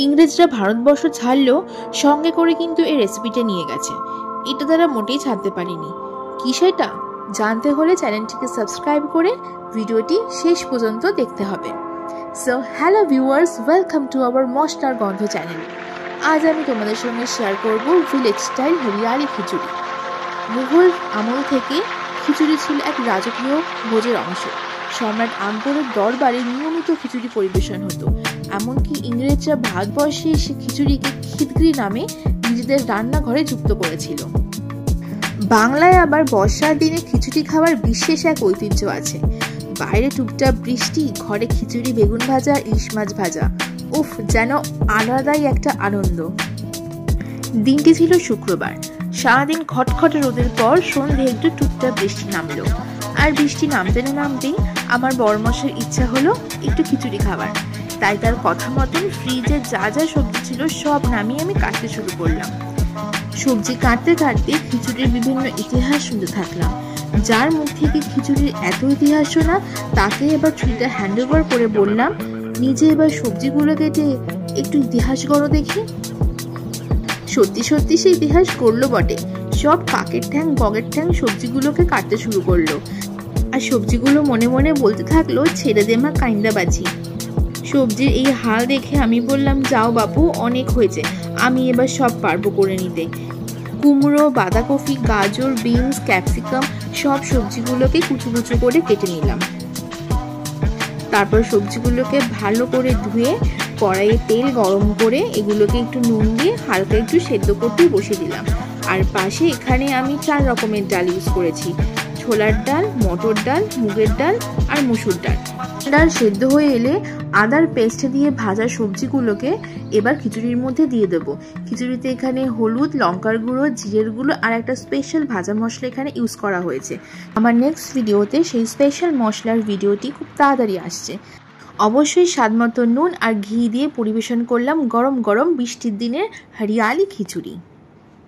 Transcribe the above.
ইংরেজরা ভারতবর্ষ ছাড়লেও সঙ্গে করে কিন্তু এই রেসিপিটা নিয়ে গেছে। এটা তারা মোটেই ছাড়তে পারেনি। কি সেটা জানতে হলে চ্যানেলটিকে সাবস্ক্রাইব করে ভিডিওটি শেষ পর্যন্ত দেখতে হবে। So hello viewers, welcome to our মশলার গন্ধ চ্যানেল। আজ আমি তোমাদের সঙ্গে শেয়ার করব ভিলেজ স্টাইল হরিয়ালি খিচুড়ি। মুঘল আমল থেকে খিচুড়ি ছিল এক রাজকীয় ভোজের অংশ। সম্রাট আকবরের দরবারে নিয়মিত খিচুড়ি পরিবেশন হতো। এমনকি ইংরেজরা ভারতবর্ষে এসে খিচুড়িকে খিদগিরি নামে নিজেদের রান্নাঘরে যুক্ত করেছিল। বাংলায় আবার বর্ষার দিনে খিচুড়ি খাওয়ার বিশেষ এক ঐতিহ্য আছে। বাইরে টুপটাপ বৃষ্টি, ঘরে খিচুড়ি, বেগুন ভাজা, ইলিশ মাছ ভাজা, উফ, যেন আলাদাই একটা আনন্দ। দিনটি ছিল শুক্রবার। সারাদিন খটখটে রোদের পর সন্ধে একটু টুপটাপ বৃষ্টি নামলো। আর বৃষ্টি নামতে না নামতেই আমার বড়মশাইয়ের ইচ্ছা হলো একটু খিচুড়ি খাবার। তাই তার কথা মতন ফ্রিজে যা যা সবজি ছিল সব নামিয়ে আমি কাটতে শুরু করলাম। সবজি কাটতে কাটতে খিচুড়ির বিভিন্ন ইতিহাস শুনতে থাকলাম। যার মুখ থেকে খিচুড়ির এত ইতিহাস শোনা, তাকে এবার ছুরিটা হ্যান্ড ওভার করে বললাম, নিজে এবার সবজিগুলো কেটে একটু ইতিহাস করো দেখি। সত্যি সত্যি সে ইতিহাস করলো বটে। সব কাকের ঠ্যাং বগের ঠ্যাং সবজিগুলোকে কাটতে শুরু করলো। আর সবজিগুলো মনে মনে বলতে থাকলো, ছেড়ে দে মা কাইন্দাবাজি। সবজির এই হাল দেখে আমি বললাম, যাও বাপু, অনেক হয়েছে, আমি এবার সব পারবো করে নিতে। কুমড়ো, বাঁধাকপি, গাজর, বিনস, ক্যাপসিকাম সব সবজিগুলোকে কুচু কুচু করে কেটে নিলাম। তারপর সবজিগুলোকে ভালো করে ধুয়ে কড়াইয়ে তেল গরম করে এগুলোকে একটু নুন দিয়ে হালকা একটু সেদ্ধ করতে বসে দিলাম। আর পাশে এখানে আমি 4 রকমের ডাল ইউজ করেছি: ছোলার ডাল, মটর ডাল, মুগের ডাল আর মসুর ডাল। ডাল সেদ্ধ হয়ে এলে আদার পেস্ট দিয়ে ভাজা সবজিগুলোকে এবার খিচুড়ির মধ্যে দিয়ে দেবো। খিচুড়িতে এখানে হলুদ, লঙ্কার গুঁড়ো, জিরের গুঁড়ো আর একটা স্পেশাল ভাজা মশলা এখানে ইউজ করা হয়েছে। আমার নেক্সট ভিডিওতে সেই স্পেশাল মশলার ভিডিওটি খুব তাড়াতাড়ি আসছে। অবশ্যই স্বাদমতো নুন আর ঘি দিয়ে পরিবেশন করলাম গরম গরম বৃষ্টির দিনের হরিয়ালি খিচুড়ি।